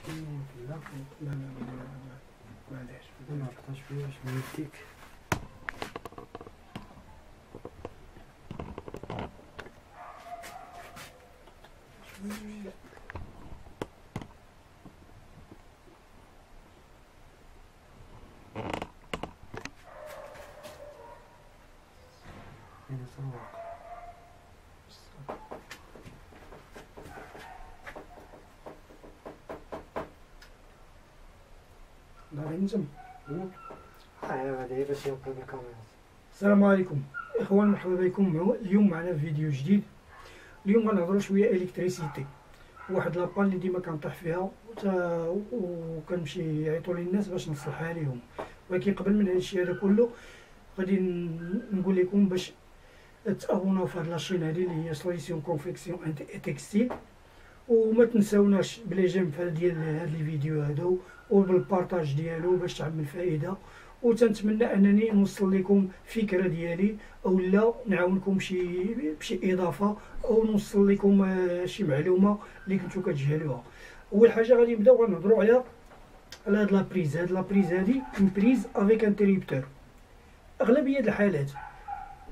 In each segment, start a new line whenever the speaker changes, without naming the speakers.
لا لا لا معليش
ما عرفتهاش شويه باش نوديك. هنا سواق
داري نجم.
هذه باش يوقف الكاميرا.
السلام عليكم اخوان، مرحبا بكم. اليوم معنا فيديو جديد. اليوم غنهضروا شويه الكتريسيتي. واحد لابال اللي ديما كنطيح فيها وكنمشي يعيطوا لي الناس باش نصلحها ليهم، ولكن قبل من هادشي هذا كله غادي نقول لكم باش تابوناو في هاد لاشين هادي اللي هي سوليسيون كونفيكسيون تكستيل، وما تنساوناش بلي جيم ديال هاد الفيديو هذا وبالبارطاج ديالو باش تعم الفائده. وتنتمنى انني نوصل لكم فكره ديالي او لا نعاونكم بشي اضافه او نوصل لكم شي معلومه اللي كنتو كتجهلوها. اول حاجه غادي نبداو غنهضروا على هاد لابريز. هاد لابريز هادي اون بريز افيك انتريبتور. اغلبيه الحالات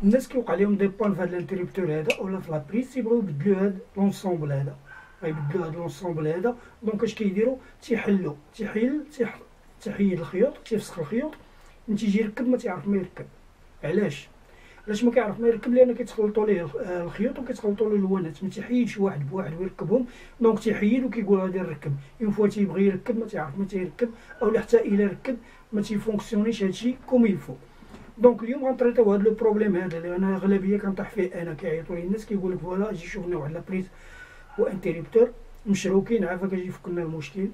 الناس كيوقع لهم دي بان في هاد الانتريبتور هذا اولا في لابريز تيبغيو يبدلوا هاد لونسومبل هذا، غيبدلوا هاد لونسومبل هذا. دونك اش كيديروا؟ تيحلوا تيحيد الخيوط، تيفسخ الخيوط، من تيجي يركب ما تيعرف ما يركب. علاش ما كيعرف ما يركب؟ لان كيتخلطوا ليه الخيوط وكيتخلطوا له الوانات، ما تيحيدش واحد بواحد ويركبهم. دونك تيحيد وكيقول غادي نركب، اون فوا تيبغي يركب ما تيعرف ما تيركب، اولا حتى الا ركب ما تيفونكسيونيش هادشي كوم يلفو. دونك اليوم غنطريطيو هاد لو بروبليم هذا اللي انا اغلبيه كنطيح فيه. انا كيعيطوا لي الناس كيقول لك فوالا اجي شوف لنا واحد لابريز وانتريبتور مشروكين، عافاك اجي فك لنا المشكل.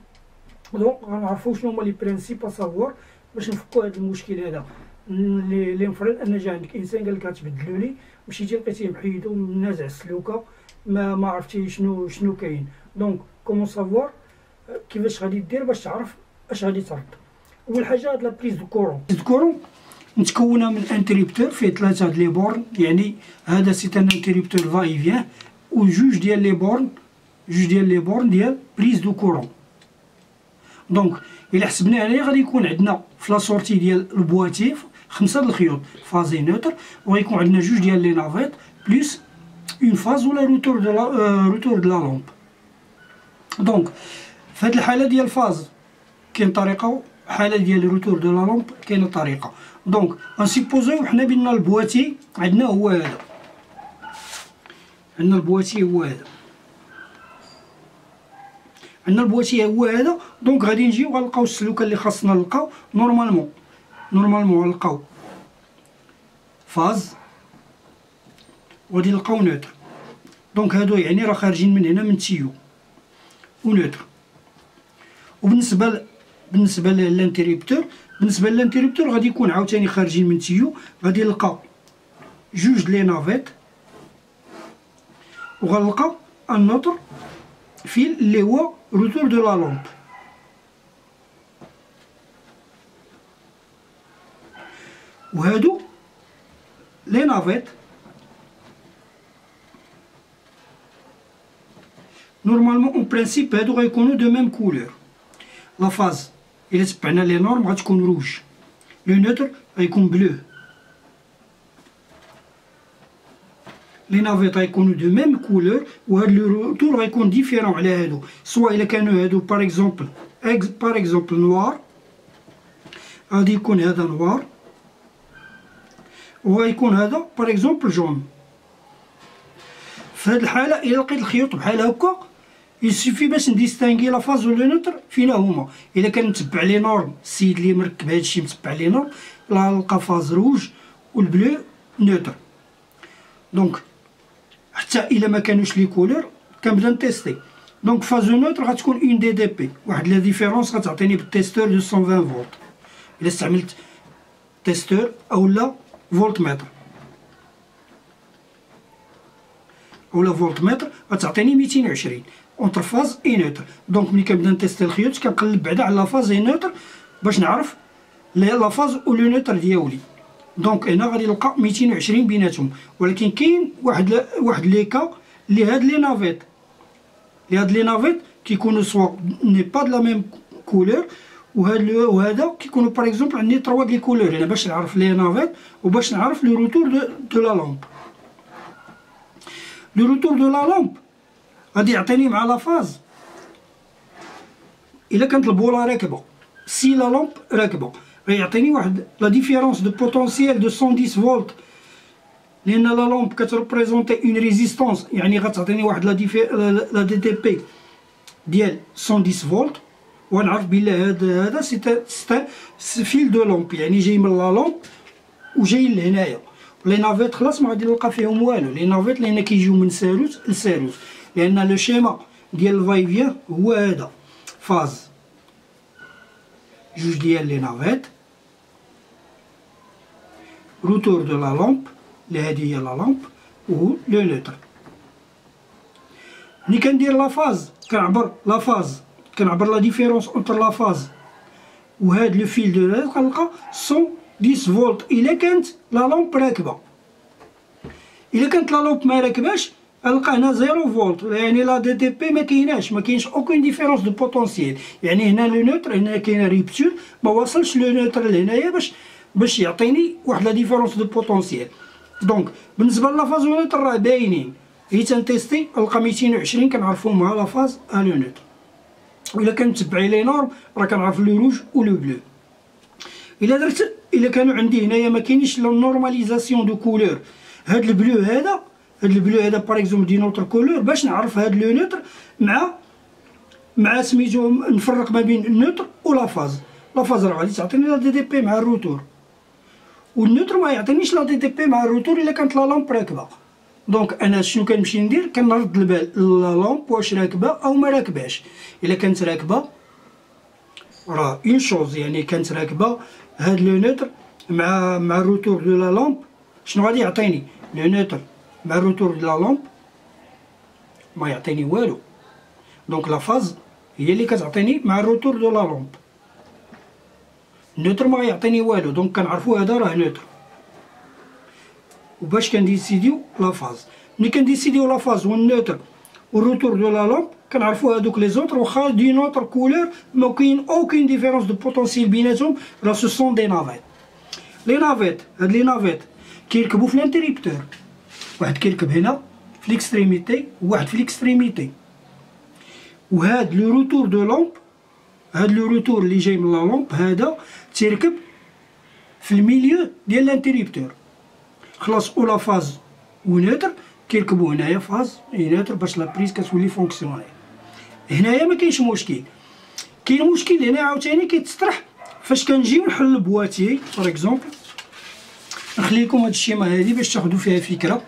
دونك غنعرفوا شنو هما لي برينسيپ اسافوار باش نفكوا هذا المشكل هذا. اللي نفرض ان جا عندك انسان قال لك غتبدلوا لي، مشيتي لقيتيه محيدو نازع السلوكه، ما عرفتي شنو كاين. دونك كومون سافوار كيفاش غادي دير باش تعرف اش غادي ترد. اول حاجه هاد لا بريز دو كورون متكونه من انتريبتور فيه 3 د لي بورن، يعني هذا سي ان انتريبتور فاي فيان، وجوج ديال لي بورن ديال بريز دو كورون. دونك الا حسبنا عليه غادي يكون عندنا في لا سورتي ديال البواتي 5 د الخيوط فازي نوتر، وغيكون عندنا جوج ديال لي نافيت بلس اون فاز ولا روتور دو لا لومب. دونك في هاد الحاله ديال الفاز كاين طريقه، حاله ديال الروتور دو لا لومب كاينه طريقه. دونك غنسيبوزيو حنا بان البواتي عندنا هو هذا، عندنا البواتي هو هذا. دونك غادي نجيو غنلقاو السلوكه اللي خاصنا نلقاو. نورمالمون غنلقاو فاز وغادي نلقاو نوتر. دونك هادو يعني راه خارجين من هنا من تيو ونوتر. وبالنسبه للانتريبتور غادي يكون عاوتاني خارجين من تيو، غادي نلقى جوج لي نافيت وغنلقى النوتر فيل اللي هو روتور دو لا لومب. وهادو لي نافيت نورمالمون اون برانسيب هادو غيكونو دو ميم كولور. لا فاز الا تبعنا لي نورم غتكون روج، لو نوتر غيكون بلو، لي نافيت غيكونو دو ميم كولور، وهاد لو روتور غيكون ديفيرون على هادو. سوا الا كانوا هادو باغ اكزومبل نوار، غادي يكون هذا نوار وغيكون هذا باغ اكزومبل جون. في هاد الحاله الا لقيت الخيوط بحال هكا يسيفي باش نديستانغي لا فاز و لو نوتر فينا هما. الا كان متبع لي نورم، السيد اللي مركب هادشي متبع لي نورم، لا نلقى فاز روج والبلو نوتر. دونك حتى الا ما كانوش لي كولور كنبدا نتيستي. دونك فاز نوتر غتكون اون دي بي، واحد لا ديفيرونس غتعطيني بالتيستور 220 فولت الا استعملت تيستور اولا فولت متر غتعطيني 220 اونتر فاز اي نوتر. دونك ملي كنبدا نتيستي الخيوط كنقلب بعدا على لا فاز اي نوتر باش نعرف لا فاز و لو نوتر ديالي. دونك هنا غادي نلقى 220 بيناتهم. ولكن كاين واحد لي كا اللي هاد لي نافيت كيكونوا سوا ني با دو لا ميم كولور، وهذا كيكونوا باغ اكزومبل عندي 3 دي كولور هنا باش نعرف لي نافيت وباش نعرف لو روتور دو لا لامب. لو روتور دو لا لامب غادي يعطيني مع لا فاز الا كانت البوله راكبه، سي لا لامب راكبه غيعطيني واحد لا ديفيرونس دو بوتونسييل دو 110 فولت، لان لا لامب كتريبريزونتي اون ريزيستونس، يعني غتعطيني واحد لا دي تي بي ديال 110 فولت، ونعرف بلي هذا سي فيل دو لامب، يعني جاي من لا لامب وجاي لهنايا. لي نافيت خلاص ما غادي نلقى فيهم والو، لي نافيت لان كيجيو من ساروت لساروت، لان لو شيما ديال الفاي فيان هو هذا فاز جوج ديال لي نافيت، روتور دو لا لامب اللي هادي هي لا لامب و لو نوتر. ملي كندير لا فاز كنعبر لا ديفيرونس اونتر لا فاز وهاد لو فيل دو هاد كنلقى 110 فولت الا كانت لا لامب راكبه. الا كانت لا لامب ما راكباش غنلقى هنا 0 فولت، يعني لا دي تي بي ما كاينش اوكين ديفيرونس دو بوتونسييل، يعني هنا لو نوتر هنا كاينه ريبتور ما وصلش لو نوتر لهنايا باش يعطيني واحد لا ديفيرونس دو بوتونسييل. دونك بالنسبه لا فاز و نوتر راه باينين، هي تنتيستي نلقى 220 كنعرفهم مع لا فاز ا لو نوتر، وإلا كنتبعي لي نورم راه كنعرف لو روج و لو بلو. الا كانوا عندي هنايا ما كاينيش لا نورماليزاسيون دو كولور، هاد البلو هذا باغ اكزومبل دي نوتر كولور، باش نعرف هاد لو نوتر مع سميتو نفرق ما بين النوتر و لا فاز. لا فاز راه غادي تعطيني لا دي تي بي مع الروتور، والنوتر ما يعطينيش لا دي تي بي مع الروتور الا كانت لا لامب راكبه. دونك انا شنو كنمشي ندير؟ كنرد البال لا لامب واش راكبه او ما راكباش. الا كانت راكبه راه اون شوز، يعني كانت راكبه هاد لو نوتر مع الروتور دو لا لامب شنو غادي يعطيني؟ لو نوتر مع الروتور دو لا لامب ما يعطيني والو، دونك لا فاز هي اللي كتعطيني مع الروتور دو لا لامب، النوتر ما يعطيني والو، دونك كنعرفو هذا راه نوتر. وباش كنديسيديو لا فاز، ملي كنديسيديو لا فاز والنوتر والروتور دو لا لامب كنعرفو هادوك لي زوطر واخا دي نوتر كولور ما كاين اوكين ديفيرونس دو بوتونسييل بيناتهم، راه سو سون دي نافيت. لي نافيت هاد لي نافيت كيركبو في الانتريبتور، واحد كيركب هنا في ليكستريميتي وواحد في ليكستريميتي، وهاد لو روتور دو لامب هاد لو روتور اللي جاي من لا لامب هذا تيركب في الميليو ديال الانتريبتور. خلاص او لا فاز و نوتر كيركبو هنايا فاز اي نوتر باش لا بريز كتولي فونكسيوني. هنايا ما كاينش مشكل، كاين مشكل هنا عاوتاني كيتطرح فاش كنجيو نحل البواتيي. باغ اكزومبل نخلي لكم هاد الشيما هادي باش تاخدو فيها فكره،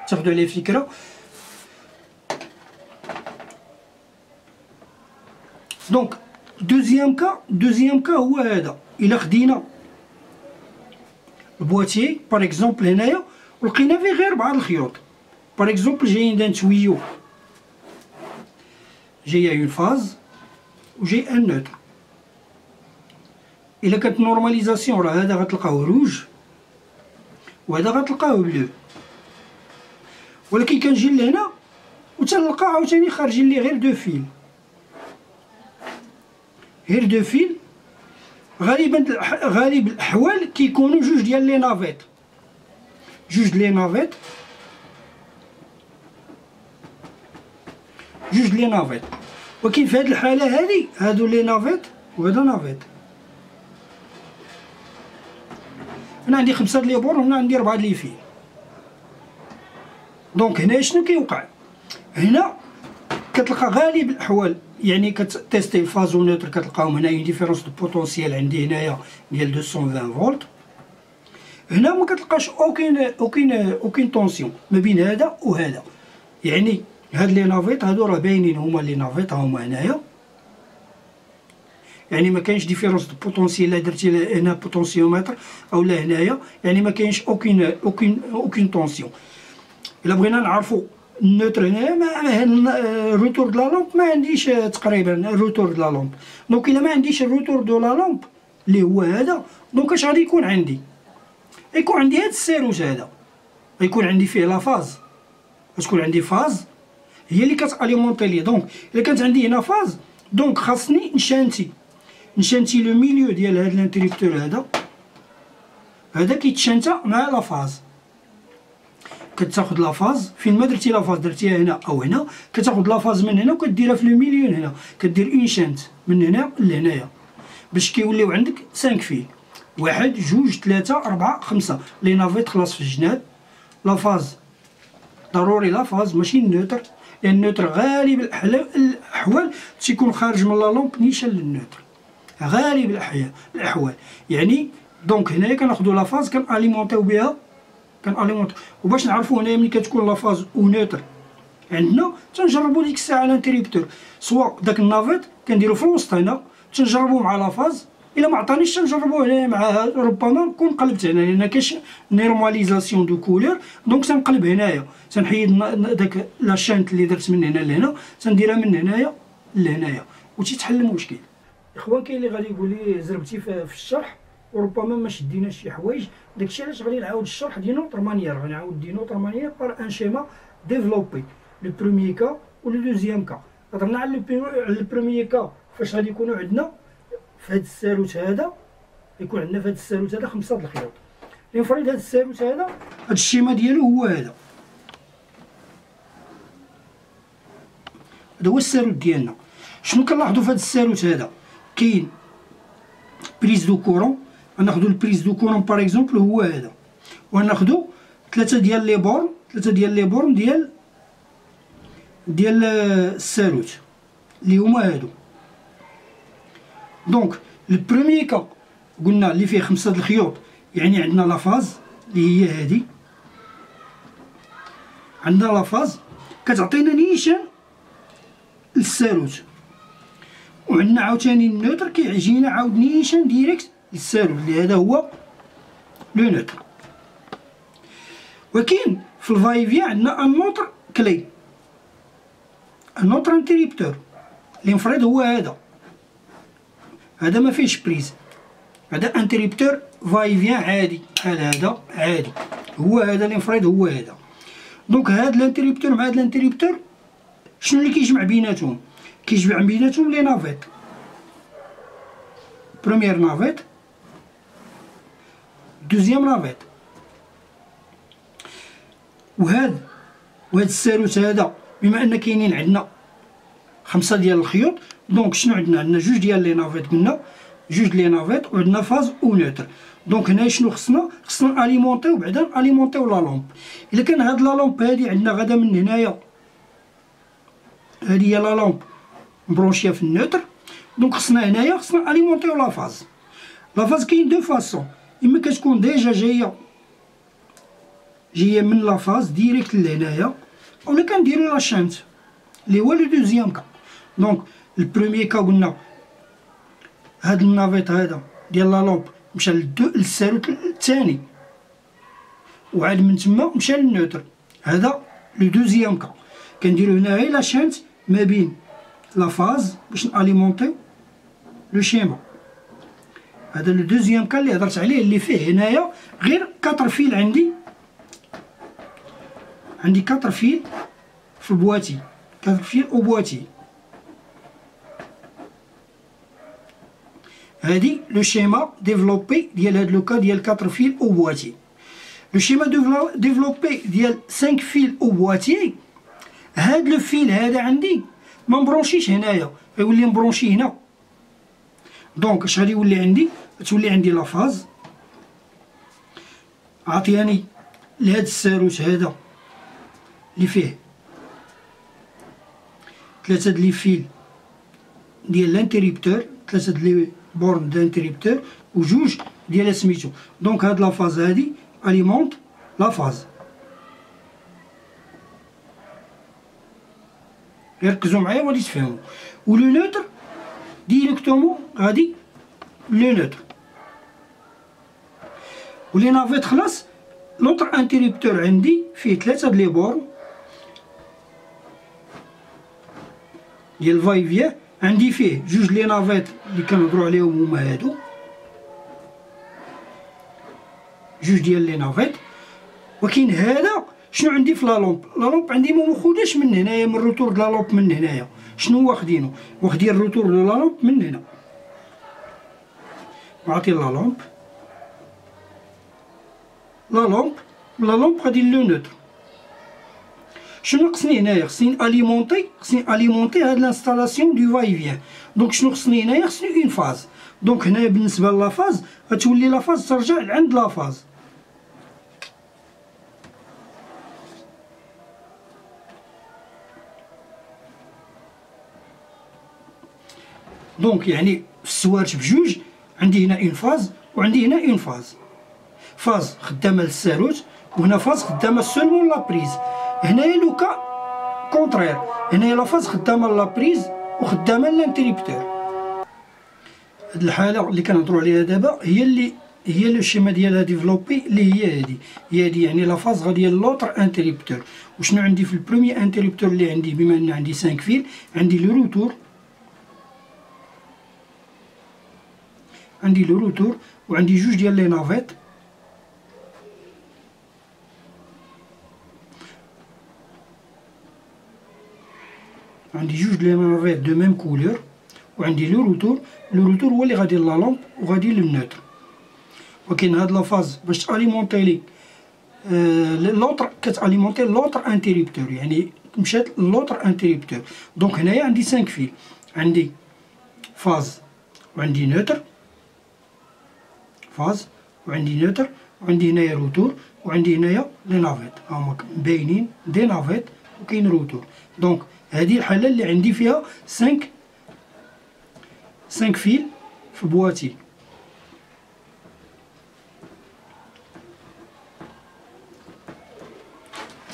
تاخدو عليه فكره. دونك دوزيام كا هو هذا، الا خدينا البواتيي باغ اكزومبل هنايا ولقينا فيه غير 4 الخيوط، باغ اكزومبل جايين دان تويو جايه اون فاز وجاي ان نوتر. الا كانت نورماليزاسيون راه هذا غتلقاوه روج وهذا غتلقاوه بلو، ولكن كنجي لهنا وتنلقى عاوتاني خارجين لي غير دو فيل، غير دو فيل. غالب الاحوال كيكونوا جوج ديال لي نافيت، جوج لي نافيت، ولكن في هاد الحاله هادي هادو لي نافيت وهذا نافيت. هنا عندي 5 لي بور وهنا عندي 4 لي فيل. دونك هنا شنو كيوقع؟ هنا كتلقى غالب الاحوال يعني كتيستي الفاز و نوتر كتلقاهم هنا اون ديفيرونس دو بوتونسييل عندي هنايا ديال 220 فولت. هنا ما كتلقاش اوكين طونسيون ما بين هذا وهذا، يعني هاد لي نافيت هادو راه باينين هما لي نافيت هما هنايا، يعني ما كاينش ديفيرونس دو بوتونسييل لا درتي هنا بوتونسيومتر اولا هنايا، يعني ما كاينش اوكين طونسيون. الا بغينا نعرفو النوتر هنايا الروتور دو لا لامب ما عنديش تقريبا الروتور دو لا لامب، دونك الا ما عنديش الروتور دو لا لامب اللي هو هذا، دونك اش غادي يكون عندي؟ يكون عندي هاد السيروج هذا، يكون عندي فيه لا فاز، غتكون عندي فاز هي اللي كتاليمونطي ليا. دونك الا كانت عندي هنا فاز، دونك خاصني نشانتي لو ميليو ديال هاد الانتريبتور هذا كيتشانتا مع لا فاز. كتاخد لا فاز فين ما درتي لا فاز، درتيها هنا او هنا، كتاخد لا فاز من هنا وكديرها في لو ميليو هنا، كدير اون شانت من هنا لهنايا باش كيوليو عندك 5 فيل، 1 2 3 4 5. لي نافيت خلاص في الجناب. لا فاز ضروري لا فاز ماشي النوتر، لان النوتر غالب الاحوال تيكون خارج من لا لومب نيشان للنوتر، غالب الاحوال يعني. دونك هنايا كناخدو لا فاز كناليمونطيو بها، وباش نعرفو هنايا ملي كتكون لا فاز او نوتر عندنا تنجربو ديك الساعه الانتريبتور، سواء داك النافيت كنديرو في الوسط هنا تنجربو مع لا فاز، الا ما عطانيش تنجربو هنايا مع ربما نكون قلبت هنا، لان كاش نورماليزاسيون دو كولور. دونك تنقلب هنايا، تنحيد داك لا شانت اللي درت من هنا لهنا، تنديرها من هنايا لهنايا وتيتحل المشكل. اخوان كاين اللي غادي يقول لي زربتي في الشرح وربما ما شديناش شي حوايج، داكشي علاش غادي نعاود الشرح دي نوتر مانيير، غنعاود دي نوتر مانيير بار ان شيما ديفلوبي لو بروميير كا و لو دوزيام كا. هضرنا على البروميير كا فاش غادي يكونوا عندنا في هذا الساروت هذا، يكون عندنا في هذا الساروت هذا 5 د الخيوط. لنفرض هذا الساروت هذا هذا الشيما ديالو هو هذا هو الساروت ديالنا. شنو كنلاحظوا في هذا الساروت هذا؟ كاين بريز دو كورون، غناخدو البريز دو كورون باغ اكزومبل هو هذا، وغناخدو 3 ديال لي بورن ديال الساروت اللي هما هادو. دونك البروميير كا قلنا اللي فيه 5 د الخيوط، يعني عندنا لا فاز اللي هي هادي، عندنا لا فاز كتعطينا نيشان للساروت، وعندنا عاوتاني النوتر كيعجينا عاود نيشان ديريكت للساروت اللي هذا هو لو نوتر. وكاين في الفايفيا عندنا ان نوتر كلي، ان نوتر انتريبتور اللي نفرض هو هذا ما فيهش بريز، هذا انتريبتور فايفيان عادي بحال هذا عادي، هو هذا اللي نفرض هو هذا. دونك هذا الانتريبتور مع هذا الانتريبتور شنو اللي كيجمع بيناتهم؟ كيجمع بيناتهم لي نافيت، بروميير نافيت دوزيام نافيت. وهذا الساروت هذا بما ان كاينين عندنا 5 ديال الخيوط، دونك شنو عندنا 2 ديال لي نافيت، قلنا 2 لي نافيت وعندنا فاز او نوتر. دونك هنايا شنو خصنا اليمونطيو، بعدا اليمونطيو لا لومب. الا كان هاد لا لومب هادي عندنا غادا من هنايا، هادي هي لا لومب مبروشيه في النوتر، دونك خصنا هنايا اليمونطيو لا فاز. لا فاز كاين دو فاسون، اما كتكون ديجا جايه من لا فاز ديريكت لهنايا، اولا كنديرو لا شانت اللي هو لو دوزيام كا. دونك البروميير كا قلنا هاد النافيت هذا ديال لا لومب مشى للساروت الثاني، وعاد من تما مشى للنوتر، هذا لو دوزيام كا. كنديرو هنايا لا شانت ما بين لا فاز باش ناليمونطيو لو شيما. هذا لو دوزيام كا اللي هضرت عليه، اللي فيه هنايا غير 4 فيل، عندي 4 فيل في البواتي، 4 فيل او بواتي. هادي لو شيما ديفلوبي ديال هاد لو كا ديال 4 فيل او بواتي. لو شيما ديفلوبي ديال 5 فيل او بواتي، هاد لو فيل هذا عندي ما مبرونشيش هنايا، غيولي مبرونشي هنا. دونك اش غادي يولي عندي؟ تولي عندي لا فاز عطياني لهاد الساروت هذا اللي فيه 3 د لي فيل ديال لانتريبتور، 3 د لي بورن دانتريبتور و2 ديال سميتو. دونك هاد لا فاز هادي اليمونط لا فاز. ركزوا معايا وغادي تفهموا. و لو نوتر ديريكتومون غادي لو نوتر. و لي نافيت خلاص لوطر انتريبتور عندي فيه 3 د لي بورن ديال الفايفيا، عندي فيه 2 لي نافيت اللي كنهضرو عليهم هما هادو، 2 ديال لي نافيت. وكاين هذا شنو عندي في لا لومب عندي ما ماخوداش من هنايا، من الروتور د لا لومب من هنايا. شنو واخدينو؟ واخدين الروتور دو لا لومب من هنا، نعطي لا لومب غادي لو نوتر. شنو خصني هنايا؟ خصني اليمونتي هاد لانستالاسيون دو فاي فيان. دونك شنو خصني هنايا؟ خصني اون فاز. دونك هنايا بالنسبه لا فاز غتولي لا فاز ترجع لعند لا فاز. دونك يعني في السوارت بجوج، عندي هنا اون فاز وعندي هنا اون فاز خدامه للساروت، وهنا فاز خدامه سولمون لا بريز. هنايا لوكا كونترير، هنايا لا فاز خدامه لا بريز وخدامه لانتريبتور. هاد الحاله اللي كنهضروا عليها دابا هي لو شيما ديالها ديفلوبي اللي هي هادي يعني لا فاز غاديه لوطر انتريبتور. وشنو عندي في البروميي انتريبتور اللي عندي؟ بما ان عندي 5 فيل، عندي لو روتور وعندي جوج ديال لي نافيت، دو ميم كولور، وعندي لو روتور هو اللي غادي لا لومب وغادي للنوتر. ولكن هاد لا فاز باش تاليمونتي لي لوطر كتاليمونتي لوطر انتريبتور، يعني مشات لوطر انتريبتور. دونك هنايا عندي 5 فيل، عندي فاز وعندي نوتر، وعندي هنايا روتور، وعندي هنايا لي نافيت، هاهما باينين دي نافيت وكاين روتور. دونك هذه الحاله اللي عندي فيها 5 فيل في بواتي.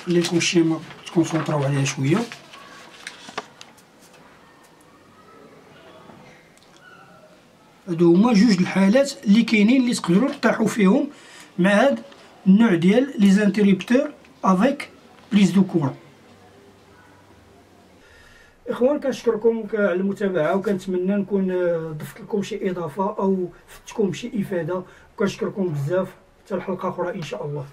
خليكم الشيما تكونسونطراو عليها شويه. هادو هما جوج الحالات اللي كاينين اللي تقدروا تطيحوا فيهم مع هاد النوع ديال لي زانتريبتور افيك بريز دو كورون. اخوان كنشكركم على المتابعه، وكنتمنى نكون ضفت لكم شي اضافه او فتكم بشي افاده، وكنشكركم بزاف. حتى الحلقه اخرى ان شاء الله.